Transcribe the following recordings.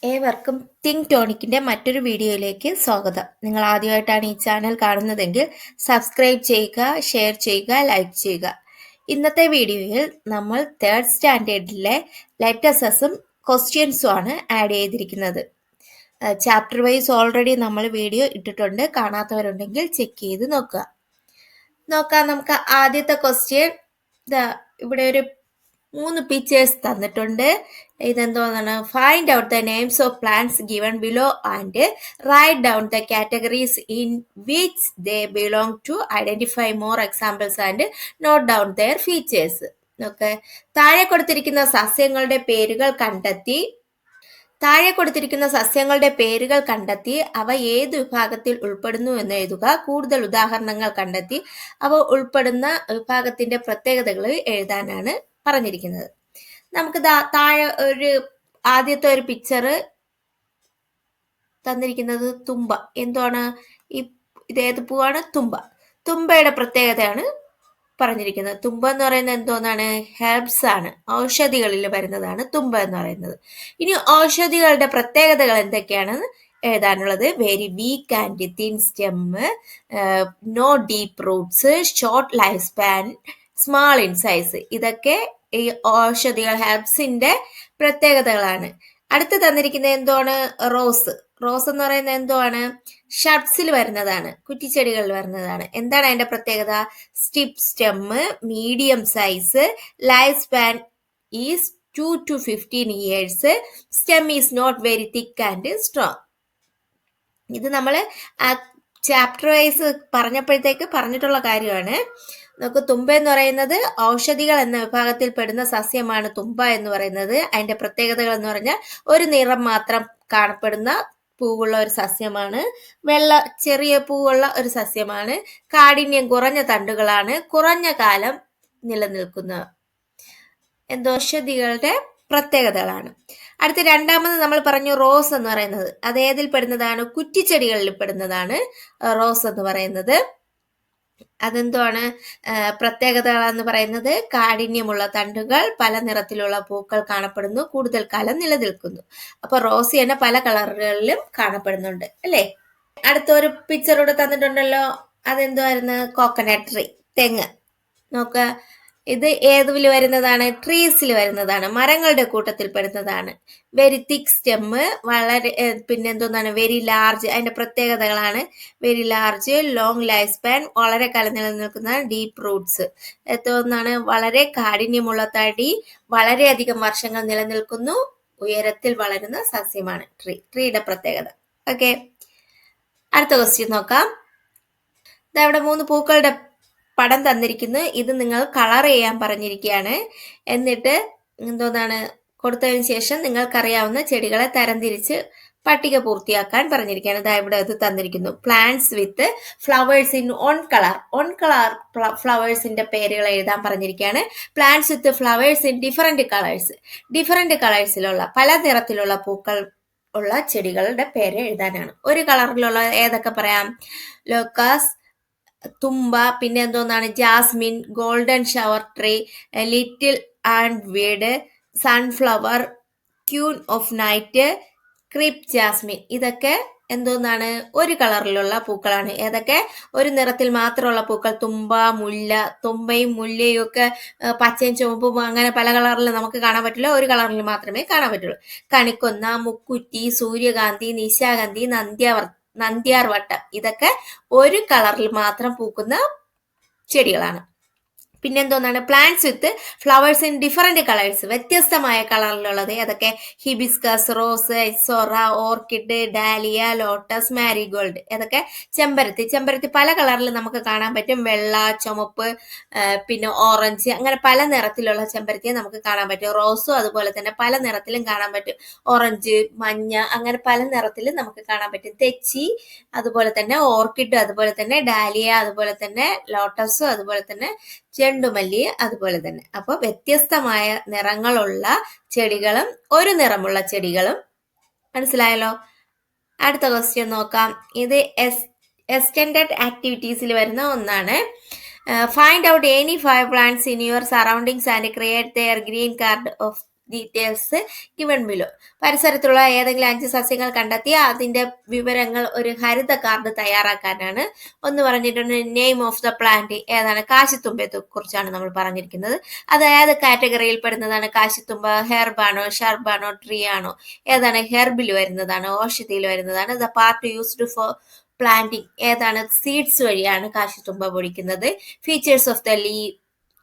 ഏവർക്കും തിങ്ക് ടോണിക്കിന്റെ മറ്റൊരു വീഡിയോയിലേക്ക് സ്വാഗതം. നിങ്ങൾ ആദ്യമായിട്ടാണ് ഈ ചാനൽ കാണുന്നതെങ്കിൽ സബ്സ്ക്രൈബ് ചെയ്യുക, ഷെയർ ചെയ്യുക, ലൈക്ക് ചെയ്യുക. ഇന്നത്തെ വീഡിയോയിൽ നമ്മൾ 3rd സ്റ്റാൻഡേർഡിലെ ലെറ്റേഴ്സും ക്വസ്റ്റ്യൻസും ആണ് ആഡ് ചെയ്തിരിക്കുന്നത്. ചാപ്റ്റർ വൈസ് ഓൾറെഡി നമ്മൾ വീഡിയോ ഇട്ടിട്ടുണ്ട്. കാണാത്തവരുണ്ടെങ്കിൽ ചെക്ക് ചെയ്ത് നോക്കാം. നമുക്ക് ആദ്യത്തെ ക്വസ്റ്റ്യൻ ഇവിടെ ഒരു 3 പിക്ചേഴ്സ് തന്നിട്ടുണ്ട്. ഇതെന്തോന്നാണ്? Find out the names of plants given below and write down the categories in which they belong to. Identify more examples and note down their features. Okay, താഴെ കൊടുത്തിരിക്കുന്ന സസ്യങ്ങളുടെ പേരുകൾ കണ്ടെത്തി അവ ഏത് വിഭാഗത്തിൽ ഉൾപ്പെടുന്നു എന്ന് എഴുതുക. കൂടുതൽ ഉദാഹരണങ്ങൾ കണ്ടെത്തി അവ ഉൾപ്പെടുന്ന വിഭാഗത്തിന്റെ പ്രത്യേകതകൾ എഴുതാനാണ് പറഞ്ഞിരിക്കുന്നത്. നമുക്ക് താഴെ ആദ്യത്തെ ഒരു പിക്ചർ തന്നിരിക്കുന്നത് തുമ്പ. എന്താണ് ഇതേത് പൂവാണ്? തുമ്പയുടെ പ്രത്യേകതയാണ് പറഞ്ഞിരിക്കുന്നത്. തുമ്പ എന്ന് പറയുന്നത് എന്തോന്നാണ്? ഹെർബ്സ് ആണ്, ഔഷധികളിൽ വരുന്നതാണ് തുമ്പ എന്ന് പറയുന്നത്. ഇനി ഔഷധികളുടെ പ്രത്യേകതകൾ എന്തൊക്കെയാണെന്ന് എഴുതാനുള്ളത്. Very weak and thin stem, no deep roots, short life span, small in size. ഇതൊക്കെ ഈ ഔഷധികൾ ഹെർബ്സിന്റെ പ്രത്യേകതകളാണ്. അടുത്ത് തന്നിരിക്കുന്നത് എന്താണ്? റോസ് എന്ന് പറയുന്നത് എന്താണ്? ഷർട്സിൽ വരുന്നതാണ്, കുറ്റിച്ചെടികളിൽ വരുന്നതാണ്. എന്താണ് അതിന്റെ പ്രത്യേകത? Stiff stem, medium size, life span is 2 to 15 years, stem is not very thick and strong. ഇത് നമ്മൾ ചാപ്റ്റർ വൈസ് പറഞ്ഞിട്ടുള്ള കാര്യമാണ്. നമുക്ക് തുമ്പ എന്ന് പറയുന്നത് ഔഷധികൾ എന്ന വിഭാഗത്തിൽ പെടുന്ന സസ്യമാണ് തുമ്പ എന്ന് പറയുന്നത്. അതിന്റെ പ്രത്യേകതകൾ എന്ന് പറഞ്ഞാൽ ഒരു നിറം മാത്രം കാണപ്പെടുന്ന പൂവുള്ള ഒരു സസ്യമാണ്, ചെറിയ പൂവുള്ള ഒരു സസ്യമാണ്, കാഠിന്യം കുറഞ്ഞ തണ്ടുകളാണ്, കുറഞ്ഞ കാലം നിലനിൽക്കുന്ന ഔഷധികളുടെ പ്രത്യേകതകളാണ്. അടുത്ത രണ്ടാമത് നമ്മൾ പറഞ്ഞു റോസ് എന്ന് പറയുന്നത്. അത് ഏതിൽ പെടുന്നതാണ്? കുറ്റിച്ചെടികളിൽ പെടുന്നതാണ് റോസ് എന്ന് പറയുന്നത്. അതെന്താണ് പ്രത്യേകതകളെന്ന് പറയുന്നത്? കാഠിന്യമുള്ള തണ്ടുകൾ, പല നിറത്തിലുള്ള പൂക്കൾ കാണപ്പെടുന്നു, കൂടുതൽ കാലം നിലനിൽക്കുന്നു. അപ്പൊ റോസ് തന്നെ പല കളറുകളിലും കാണപ്പെടുന്നുണ്ട് അല്ലേ? അടുത്തൊരു പിക്ചർ ഇവിടെ തന്നിട്ടുണ്ടല്ലോ. അതെന്തുവായിരുന്നു? കോക്കനട്ട് ട്രീ, തെങ്ങ്. നോക്ക, ഇത് ഏതിൽ വരുന്നതാണ്? ട്രീസിൽ വരുന്നതാണ്, മരങ്ങളുടെ കൂട്ടത്തിൽ പെടുന്നതാണ്. വെരി തിക്ക് സ്റ്റെം, വളരെ പിന്നെന്തോന്നാണ്? Very large. അതിന്റെ പ്രത്യേകതകളാണ് very large, long life span, വളരെ കാലം നിലനിൽക്കുന്ന, ഡീപ്പ് റൂട്ട്സ്. എന്തോന്നാണ്? വളരെ കാഠിന്യമുള്ള തടി, വളരെയധികം വർഷങ്ങൾ നിലനിൽക്കുന്നു, ഉയരത്തിൽ വളരുന്ന സസ്യമാണ് ട്രീയുടെ പ്രത്യേകത. ഓക്കെ, അടുത്ത ക്വസ്റ്റ്യൻ നോക്കാം. ഇവിടെ 3 പൂക്കളുടെ പടം തന്നിരിക്കുന്നു. ഇത് നിങ്ങൾ കളർ ചെയ്യാൻ പറഞ്ഞിരിക്കുകയാണ്. എന്നിട്ട് എന്തോന്നാണ് കൊടുത്തതിന് ശേഷം നിങ്ങൾക്കറിയാവുന്ന ചെടികളെ തരംതിരിച്ച് പട്ടിക പൂർത്തിയാക്കാൻ പറഞ്ഞിരിക്കുകയാണ്. ഇതാ ഇവിടെ ഇത് തന്നിരിക്കുന്നു. Plants with flowers in one colour ഫ്ലവേഴ്സിന്റെ പേരുകൾ എഴുതാൻ പറഞ്ഞിരിക്കുകയാണ്. Plants with flowers in different കളേഴ്സിലുള്ള, പല നിറത്തിലുള്ള പൂക്കൾ ഉള്ള ചെടികളുടെ പേര് എഴുതാനാണ്. ഒരു കളറിലുള്ള ഏതൊക്കെ പറയാം? ലോക്കസ്, തുമ്പ, പിന്നെ എന്തോന്നാണ്? Jasmine, golden shower tree, little and weed, sunflower, queen of night, crepe jasmine. ഇതൊക്കെ എന്തോന്നാണ്? ഒരു കളറിലുള്ള പൂക്കളാണ്. ഏതൊക്കെ? ഒരു നിറത്തിൽ മാത്രമുള്ള പൂക്കൾ. തുമ്പയും മുല്ലയും ഒക്കെ പച്ചയും ചുവപ്പും അങ്ങനെ പല കളറിൽ നമുക്ക് കാണാൻ പറ്റില്ല, ഒരു കളറിൽ മാത്രമേ കാണാൻ പറ്റുള്ളൂ. കണിക്കൊന്ന, മുക്കുറ്റി, സൂര്യകാന്തി, നിശാഗന്ധി, നന്ദ്യാർവട്ടം. ഇതൊക്കെ ഒരു കളറിൽ മാത്രം പൂക്കുന്ന ചെടികളാണ്. പിന്നെന്തോന്നാണ്? Plants with flowers in different colours, വ്യത്യസ്തമായ കളറിലുള്ളത്. ഏതൊക്കെ? Hibiscus, rose, ixora, orchid, dahlia, lotus, marigold. ഏതൊക്കെ? ചെമ്പരത്തി പല കളറിൽ നമുക്ക് കാണാൻ പറ്റും. വെള്ള, ചുമപ്പ്, പിന്നെ ഓറഞ്ച്, അങ്ങനെ പല നിറത്തിലുള്ള ചെമ്പരത്തിയെ നമുക്ക് കാണാൻ പറ്റും. റോസും അതുപോലെ തന്നെ പല നിറത്തിലും കാണാൻ പറ്റും. ഓറഞ്ച്, മഞ്ഞ, അങ്ങനെ പല നിറത്തിലും നമുക്ക് കാണാൻ പറ്റും. തെച്ചി, അതുപോലെ തന്നെ ഓർക്കിഡ്, അതുപോലെ തന്നെ ഡാലിയ, അതുപോലെ തന്നെ ലോട്ടസും, അതുപോലെ തന്നെ ചെണ്ടുമല്ലി, അതുപോലെ തന്നെ. അപ്പൊ വ്യത്യസ്തമായ നിറങ്ങളുള്ള ചെടികളും ഒരു നിറമുള്ള ചെടികളും. മനസ്സിലായല്ലോ? അടുത്ത ക്വസ്റ്റ്യൻ നോക്കാം. ഇത് എക്സ്റ്റെൻഡഡ് ആക്ടിവിറ്റീസിൽ വരുന്ന ഒന്നാണ്. Find out any 5 plants in your surroundings and create their green card of details given below. പരിസരത്തുള്ള ഏതെങ്കിലും 5 സസ്യങ്ങൾ കണ്ടെത്തി അതിന്റെ വിവരങ്ങൾ ഒരു ഹരിത കാർഡ് തയ്യാറാക്കാനാണ്. ഒന്ന് പറഞ്ഞിട്ടുണ്ട് നെയിം ഓഫ് ദ പ്ലാന്റ്, ഏതാണ്? കാശിത്തുമ്പയെ കുറിച്ചാണ് നമ്മൾ പറഞ്ഞിരിക്കുന്നത്. അത് ഏത് കാറ്റഗറിയിൽ പെടുന്നതാണ്? കാശിത്തുമ്പ ഹെർബാണോ, ഷർബാണോ, ട്രീ ആണോ? ഏതാണ്? ഹെർബിൽ വരുന്നതാണ്, ഔഷധിയിൽ വരുന്നതാണ്. The part used for planting, ഏതാണ്? സീഡ്സ് വഴിയാണ് കാശിത്തുമ്പ പൊടിക്കുന്നത്. ഫീച്ചേഴ്സ് ഓഫ് ദ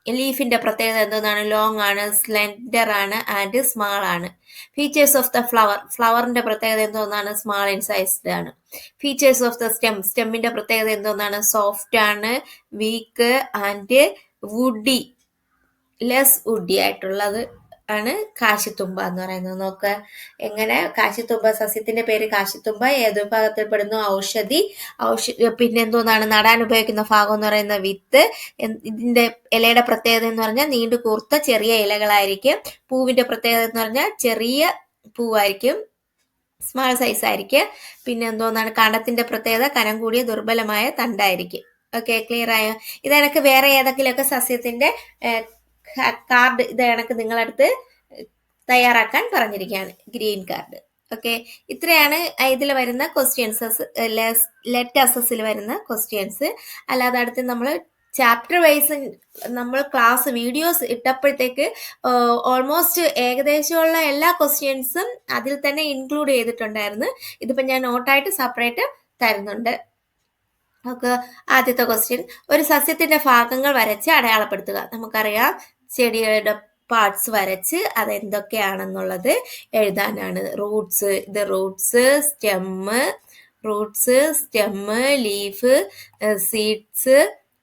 ലീഫിന്റെ പ്രത്യേകത എന്താണ്? ലോങ് ആണ്, സ്ലെൻഡർ ആണ് ആൻഡ് സ്മാൾ ആണ്. ഫീച്ചേഴ്സ് ഓഫ് ദ ഫ്ലവറിന്റെ പ്രത്യേകത എന്താണ്? സ്മാൾ ഇൻ സൈസ്ഡ് ആണ്. ഫീച്ചേഴ്സ് ഓഫ് ദ സ്റ്റെമ്മിന്റെ പ്രത്യേകത എന്താണ്? സോഫ്റ്റ് ആണ്, weak and woody, less woody ആയിട്ടുള്ളത് ആണ് കാശിത്തുമ്പ എന്ന് പറയുന്നത്. നോക്ക് എങ്ങനെ കാശിത്തുമ്പ, സസ്യത്തിന്റെ പേര് കാശിത്തുമ്പ, ഏത് വിഭാഗത്തിൽ പെടുന്നു? ഔഷധി. പിന്നെ എന്തോന്നാണ്? നടാൻ ഉപയോഗിക്കുന്ന ഭാഗം എന്ന് പറയുന്ന വിത്ത്. ഇതിന്റെ ഇലയുടെ പ്രത്യേകത എന്ന് പറഞ്ഞാൽ നീണ്ടു കൂർത്ത ചെറിയ ഇലകളായിരിക്കും. പൂവിന്റെ പ്രത്യേകത എന്ന് പറഞ്ഞാൽ ചെറിയ പൂവായിരിക്കും, സ്മാൾ സൈസ് ആയിരിക്കും. പിന്നെ എന്തോന്നാണ്? കാണ്ഡത്തിന്റെ പ്രത്യേകത കനം കൂടിയ ദുർബലമായ തണ്ടായിരിക്കും. ഓക്കെ, ക്ലിയർ ആയോ? ഇതെനക്ക് വേറെ ഏതെങ്കിലുമൊക്കെ സസ്യത്തിന്റെ കാർഡ് ഇത് കണക്ക് നിങ്ങളടുത്ത് തയ്യാറാക്കാൻ പറഞ്ഞിരിക്കുകയാണ്, ഗ്രീൻ കാർഡ്. ഓക്കെ, ഇത്രയാണ് ഇതിൽ വരുന്ന ക്വസ്റ്റ്യൻസ്, ലെറ്റ് അസസിൽ വരുന്ന ക്വസ്റ്റ്യൻസ്. അല്ലാതെ അടുത്ത് നമ്മൾ ചാപ്റ്റർ വൈസ് നമ്മൾ ക്ലാസ് വീഡിയോസ് ഇട്ടപ്പോഴത്തേക്ക് ഓൾമോസ്റ്റ് ഏകദേശമുള്ള എല്ലാ ക്വസ്റ്റ്യൻസും അതിൽ തന്നെ ഇൻക്ലൂഡ് ചെയ്തിട്ടുണ്ടായിരുന്നു. ഇതിപ്പോൾ ഞാൻ നോട്ടായിട്ട് സെപ്പറേറ്റ് തരുന്നുണ്ട്. നമുക്ക് ആദ്യത്തെ ക്വസ്റ്റ്യൻ, ഒരു സസ്യത്തിന്റെ ഭാഗങ്ങൾ വരച്ച് അടയാളപ്പെടുത്തുക. നമുക്കറിയാം ചെടികളുടെ പാർട്സ് വരച്ച് അതെന്തൊക്കെയാണെന്നുള്ളത് എഴുതാനാണ്. റൂട്ട്സ്, ഇത് റൂട്ട്സ്, സ്റ്റെമ്മ്, ലീഫ്, സീഡ്സ്,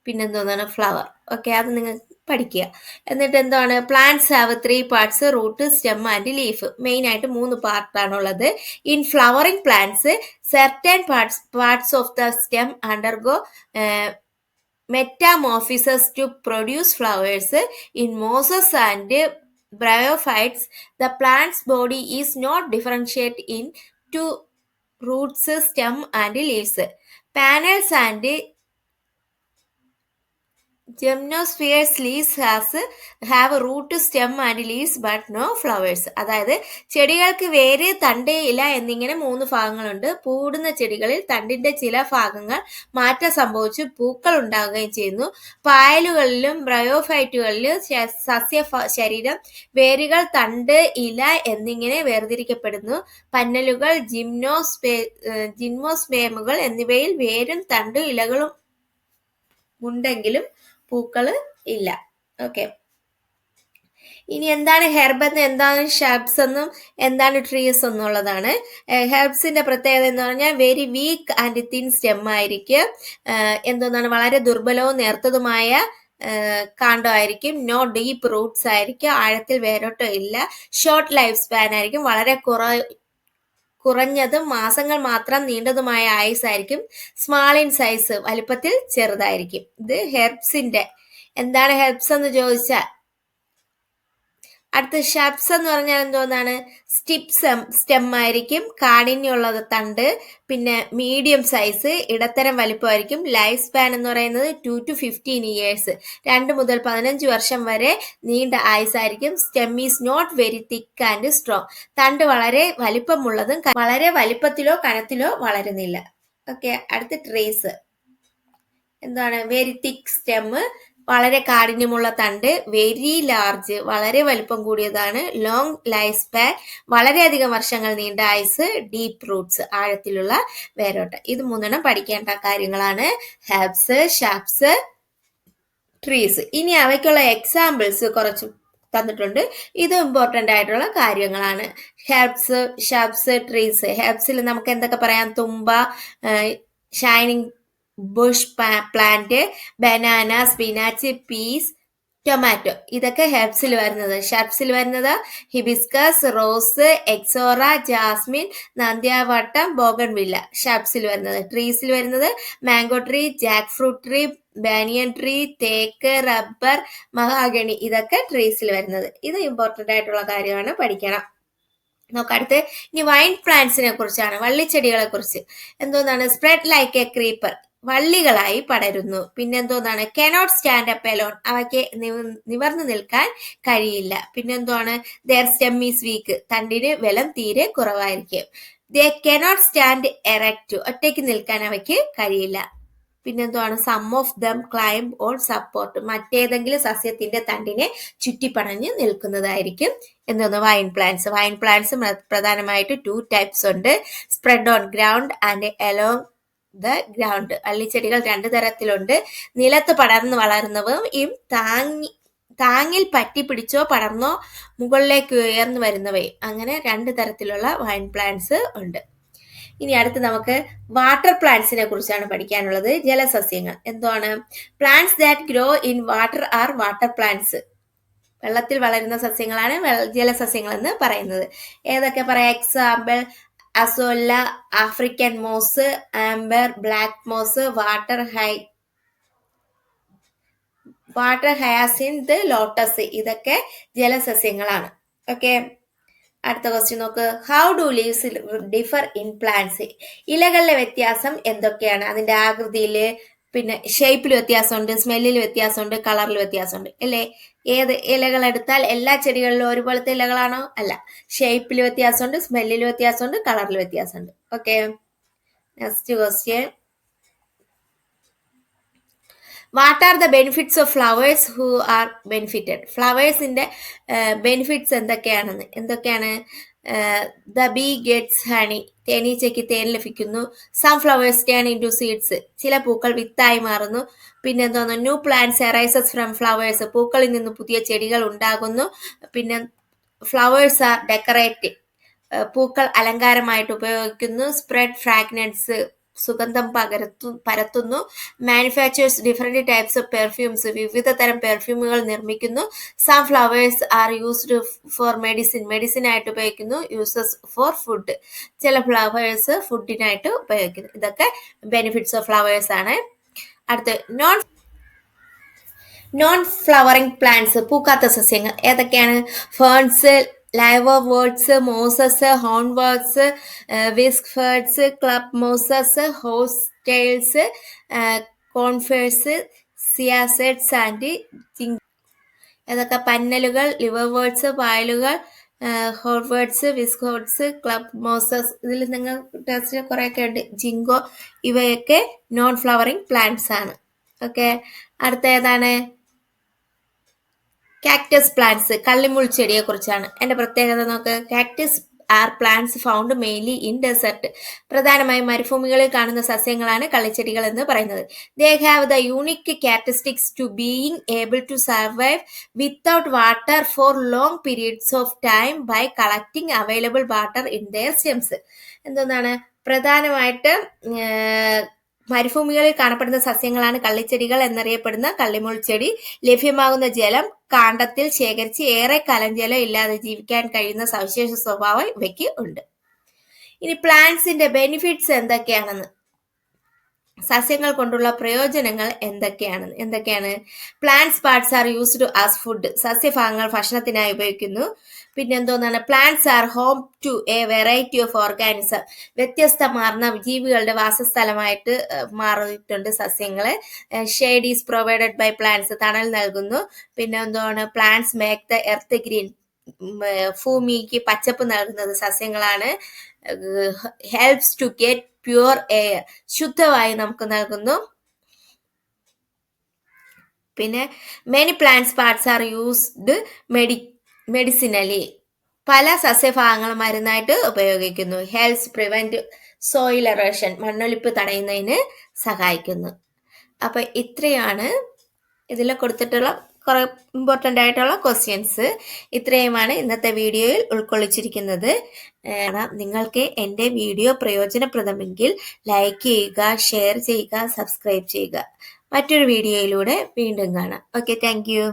പിന്നെന്തോന്നാണ്? ഫ്ലവർ. ഓക്കെ, അത് നിങ്ങൾ പഠിക്കുക. എന്നിട്ട് എന്താണ്? Plants have 3 parts, root, stem and leaf. Main ആയിട്ട് 3 പാർട്ടാണുള്ളത്. In flowering plants certain parts of the stem undergo metamorphosis to produce flowers. In mosses and bryophytes, the plant's body is not differentiated into roots, stem and leaves. Panels and gymnosperms leaves have root, stem and leaves but no flowers. അതായത് ചെടികൾക്ക് വേര്, തണ്ട്, ഇല എന്നിങ്ങനെ 3 ഭാഗങ്ങളുണ്ട്. പൂടുന്ന ചെടികളിൽ തണ്ടിന്റെ ചില ഭാഗങ്ങൾ മാറ്റം സംഭവിച്ച് പൂക്കൾ ഉണ്ടാവുകയും ചെയ്യുന്നു. പായലുകളിലും ബ്രയോഫൈറ്റുകളിലും സസ്യ ശരീരം വേരുകൾ, തണ്ട്, ഇല എന്നിങ്ങനെ വേർതിരിക്കപ്പെടുന്നു. പന്നലുകൾ, ജിംനോസ്പേമുകൾ എന്നിവയിൽ വേരും തണ്ടും ഇലകളും ഉണ്ടെങ്കിലും പൂക്കള് ഇല്ല. ഓക്കെ, ഇനി എന്താണ് ഹെർബ് എന്നും എന്താണ് ഷബ്സ് എന്നും എന്താണ് ട്രീസ് എന്നുള്ളതാണ്. ഹെർബ്സിന്റെ പ്രത്യേകത എന്ന് പറഞ്ഞാൽ very weak and thin stem ആയിരിക്കും. എന്തോന്നാണ്? വളരെ ദുർബലവും നേർത്തതുമായ കാണ്ഡമായിരിക്കും. നോ ഡീപ്പ് റൂട്ട്സ് ആയിരിക്കും, ആഴത്തിൽ വേരോട്ടം ഇല്ല. ഷോർട്ട് ലൈഫ് സ്പാൻ ആയിരിക്കും, വളരെ കുറഞ്ഞതും മാസങ്ങൾ മാത്രം നീണ്ടതുമായ ആയുസ് ആയിരിക്കും. സ്മാൾ ഇൻ സൈസ്, വലിപ്പത്തിൽ ചെറുതായിരിക്കും. ഇത് ഹെർബ്സിന്റെ. എന്താണ് ഹെർബ്സ് എന്ന് ചോദിച്ചാൽ, അടുത്ത ഷബ്സ് എന്ന് പറഞ്ഞാൽ എന്തോന്നാണ്? സ്റ്റെം ആയിരിക്കും, കാഠിന്യമുള്ളത് തണ്ട്, പിന്നെ മീഡിയം സൈസ്, ഇടത്തരം വലിപ്പമായിരിക്കും. ലൈഫ് സ്പാൻ എന്ന് പറയുന്നത് 2 to 15 years, 2 മുതൽ 15 വർഷം വരെ നീണ്ട ആയുസായിരിക്കും. Stem is not very thick and strong, തണ്ട് വളരെ വലിപ്പമുള്ളതും വളരെ വലിപ്പത്തിലോ കനത്തിലോ വളരുന്നില്ല. ഓക്കെ, അടുത്ത ട്രീസ്. എന്താണ്? വെരി തിക്ക് സ്റ്റെം, വളരെ കാഠിന്യമുള്ള തണ്ട്. വെരി ലാർജ്, വളരെ വലിപ്പം കൂടിയതാണ്. ലോങ് ലൈഫ് സ്പാൻ, വളരെയധികം വർഷങ്ങൾ നീണ്ട ആയുസ്. ഡീപ്പ് റൂട്ട്സ്, ആഴത്തിലുള്ള വേരോട്ടം. ഇത് 3 പഠിക്കേണ്ട കാര്യങ്ങളാണ്, ഹെർബ്സ്, ഷബ്സ്, ട്രീസ്. ഇനി അവയ്ക്കുള്ള എക്സാമ്പിൾസ് കുറച്ച് തന്നിട്ടുണ്ട്. ഇത് ഇമ്പോർട്ടൻ്റ് ആയിട്ടുള്ള കാര്യങ്ങളാണ്. Herbs, shrubs, trees. ഹെർബ്സിൽ നമുക്ക് എന്തൊക്കെ പറയാം? തുമ്പ, shining bush plant, banana, spinach, peas, tomato. ഇതൊക്കെ ഹെർബ്സിൽ വരുന്നത്. ഷബ്സിൽ വരുന്നത് ഹിബിസ്കസ്, റോസ്, എക്സോറ, ജാസ്മിൻ, നന്ദ്യാവട്ടം, ബോഗൺവില്ല. ഷബ്സിൽ വരുന്നത്. ട്രീസിൽ വരുന്നത് mango tree, jackfruit tree, banyan tree, തേക്ക്, റബ്ബർ, മഹാഗണി. ഇതൊക്കെ ട്രീസിൽ വരുന്നത്. ഇത് ഇമ്പോർട്ടൻ്റ് ആയിട്ടുള്ള കാര്യമാണ്, പഠിക്കണം. നോക്കടുത്ത് ഇനി വൈൻ പ്ലാന്റ്സിനെ കുറിച്ചാണ്, വള്ളിച്ചെടികളെ കുറിച്ച്. എന്തോന്നാണ്? Spread like a creeper. വള്ളികളായി പടരുന്നു. പിന്നെന്തോന്നാണ് കനോട്ട് സ്റ്റാൻഡ് അപ്പ് എലോൺ, അവയ്ക്ക് നിവർന്നു നിൽക്കാൻ കഴിയില്ല. പിന്നെന്തോണ് ദെയർ സ്റ്റെം ഈസ് വീക്ക്, തണ്ടിന് ബലം തീരെ കുറവായിരിക്കും. ദേ കനോട്ട് സ്റ്റാൻഡ് എറക്റ്റ്, ഒറ്റയ്ക്ക് നിൽക്കാൻ അവയ്ക്ക് കഴിയില്ല. പിന്നെന്താണ് some of them climb on support, മറ്റേതെങ്കിലും സസ്യത്തിന്റെ തണ്ടിനെ ചുറ്റിപ്പണഞ്ഞ് നിൽക്കുന്നതായിരിക്കും. എന്തോന്ന് വൈൻ പ്ലാന്റ്സ്. വൈൻ പ്ലാന്റ്സ് പ്രധാനമായിട്ട് 2 ടൈപ്സ് ഉണ്ട്, spread on ground and along the ground. വള്ളിച്ചെടികൾ 2 തരത്തിലുണ്ട്, നിലത്ത് പടർന്ന് വളരുന്നവയും താങ്ങിൽ പറ്റി പിടിച്ചോ പടർന്നോ മുകളിലേക്ക് ഉയർന്നു വരുന്നവയും, അങ്ങനെ 2 തരത്തിലുള്ള വൈൻ പ്ലാന്റ്സ് ഉണ്ട്. ഇനി അടുത്ത് നമുക്ക് വാട്ടർ പ്ലാന്റ്സിനെ കുറിച്ചാണ് പഠിക്കാനുള്ളത്. ജലസസ്യങ്ങൾ എന്താണ്? Plants that grow in water are water plants. വെള്ളത്തിൽ വളരുന്ന സസ്യങ്ങളാണ് ജലസസ്യങ്ങൾ എന്ന് പറയുന്നത്. ഏതൊക്കെ പറയാം? Example azolla, African moss, amber, black moss, water hyacinth, lotus, ഇതൊക്കെ ജലസസ്യങ്ങളാണ്. ഓക്കെ, അടുത്ത ക്വസ്റ്റ്യൻ നോക്ക്. How do leaves differ in plants? ഇലകളിലെ വ്യത്യാസം എന്തൊക്കെയാണ്? അതിന്റെ ആകൃതിയിൽ, പിന്നെ ഷേപ്പിൽ വ്യത്യാസമുണ്ട്, സ്മെല്ലിൽ വ്യത്യാസമുണ്ട്, കളറിൽ വ്യത്യാസമുണ്ട് അല്ലേ? ഏത് ഇലകൾ എടുത്താൽ എല്ലാ ചെടികളിലും ഒരുപോലത്തെ ഇലകളാണോ? അല്ല, ഷേപ്പിൽ വ്യത്യാസമുണ്ട്, സ്മെല്ലിൽ വ്യത്യാസമുണ്ട്, കളറിൽ വ്യത്യാസമുണ്ട്. Okay, next question. What are the benefits of flowers who are benefited? ഫ്ലവേഴ്സിന്റെ ബെനിഫിറ്റ്സ് എന്തൊക്കെയാണ്? ദ ബീ ഗെറ്റ്സ് ഹണി, തേനീച്ചയ്ക്ക് തേൻ ലഭിക്കുന്നു. Some flowers turn into seeds, ചില പൂക്കൾ വിത്തായി മാറുന്നു. പിന്നെ എന്തോന്നു? New plants arises from flowers, പൂക്കളിൽ നിന്ന് പുതിയ ചെടികൾ ഉണ്ടാകുന്നു. പിന്നെ ഫ്ലവേഴ്സ് ആർ ഡെക്കറേറ്റീവ്, പൂക്കൾ അലങ്കാരമായിട്ട് ഉപയോഗിക്കുന്നു. സ്പ്രെഡ് ഫ്രാഗ്രൻസ്, സുഗന്ധം പരത്തുന്നു. Manufactures different types of perfumes, വിവിധ തരം പെർഫ്യൂമുകൾ നിർമ്മിക്കുന്നു. Some flowers are used for medicine ആയിട്ട് ഉപയോഗിക്കുന്നു. യൂസസ് ഫോർ ഫുഡ്, ചില ഫ്ലവേഴ്സ് ഫുഡിനായിട്ട് ഉപയോഗിക്കുന്നു. ഇതൊക്കെ ബെനിഫിറ്റ്സ് ഓഫ് ഫ്ലവേഴ്സ് ആണ്. അടുത്ത് നോൺ ഫ്ലവറിംഗ് പ്ലാന്റ്സ്, പൂക്കാത്ത സസ്യങ്ങൾ ഏതൊക്കെയാണ്? Ferns, liverworts, mosses, hornworts, whisk ferns, club mosses, horsetails, conifers, cycads and ginkgo. ഏതൊക്കെ? പന്നലുകൾ, ലിവർവേർഡ്സ്, പായലുകൾ, ഹോർവേർഡ്സ്, വിസ്കോർഡ്സ്, ക്ലബ് മോസസ്. ഇതിൽ നിങ്ങൾ ടെസ്റ്റിൽ കുറേയൊക്കെ ഉണ്ട്. ജിങ്കോ, ഇവയൊക്കെ നോൺ ഫ്ലവറിംഗ് പ്ലാന്റ്സ് ആണ്. ഓക്കെ, അടുത്ത ഏതാണ്? കാക്ടസ് പ്ലാന്റ്സ്, കള്ളിമുൾ ചെടിയെ കുറിച്ചാണ്. എന്റെ പ്രത്യേകത നോക്ക്. Cactus are plants found mainly in desert, പ്രധാനമായും മരുഭൂമികളിൽ കാണുന്ന സസ്യങ്ങളാണ് കള്ളിച്ചെടികൾ എന്ന് പറയുന്നത്. They have the unique characteristics to being able to survive without water for long periods of time by collecting available water in their stems. എന്താണ്? പ്രധാനമായിട്ട് മരുഭൂമികളിൽ കാണപ്പെടുന്ന സസ്യങ്ങളാണ് കള്ളിച്ചെടികൾ എന്നറിയപ്പെടുന്ന കള്ളിമുൾ ചെടി. ലഭ്യമാകുന്ന ജലം കാണ്ഡത്തിൽ ശേഖരിച്ച് ഏറെ കാലം ജലം ഇല്ലാതെ ജീവിക്കാൻ കഴിയുന്ന സവിശേഷ സ്വഭാവം ഇവയ്ക്ക് ഉണ്ട്. ഇനി പ്ലാന്റ്സിന്റെ ബെനിഫിറ്റ്സ് എന്തൊക്കെയാണെന്ന്, സസ്യങ്ങൾ കൊണ്ടുള്ള പ്രയോജനങ്ങൾ എന്തൊക്കെയാണ്? Plants parts are used as food, സസ്യഭാഗങ്ങൾ ഭക്ഷണത്തിനായി ഉപയോഗിക്കുന്നു. പിന്നെ എന്തോന്നാണ്? Plants are home to a variety of organism, വ്യത്യസ്തമാർന്ന ജീവികളുടെ വാസസ്ഥലമായിട്ട് മാറിയിട്ടുണ്ട് സസ്യങ്ങള്. Shade is provided by plants, തണൽ നൽകുന്നു. പിന്നെ എന്താണ്? Plants make the earth green, ഭൂമിക്ക് പച്ചപ്പ് നൽകുന്നത് സസ്യങ്ങളാണ്. Helps to get pure air, ശുദ്ധവായു നമുക്ക് നൽകുന്നു. പിന്നെ many plants parts are used medicinally, പല സസ്യഭാഗങ്ങളും മരുന്നായിട്ട് ഉപയോഗിക്കുന്നു. ഹെൽപ്സ് പ്രിവെന്റ് സോയിൽ എറോഷൻ, മണ്ണൊലിപ്പ് തടയുന്നതിന് സഹായിക്കുന്നു. അപ്പൊ ഇത്രയാണ് ഇതിൽ കൊടുത്തിട്ടുള്ള കുറെ ഇമ്പോർട്ടൻ്റ് ആയിട്ടുള്ള ക്വസ്റ്റ്യൻസ്. ഇത്രയുമാണ് ഇന്നത്തെ വീഡിയോയിൽ ഉൾക്കൊള്ളിച്ചിരിക്കുന്നത്. നിങ്ങൾക്ക് എൻ്റെ വീഡിയോ പ്രയോജനപ്രദമെങ്കിൽ ലൈക്ക് ചെയ്യുക, ഷെയർ ചെയ്യുക, സബ്സ്ക്രൈബ് ചെയ്യുക. മറ്റൊരു വീഡിയോയിലൂടെ വീണ്ടും കാണാം. Okay, thank you.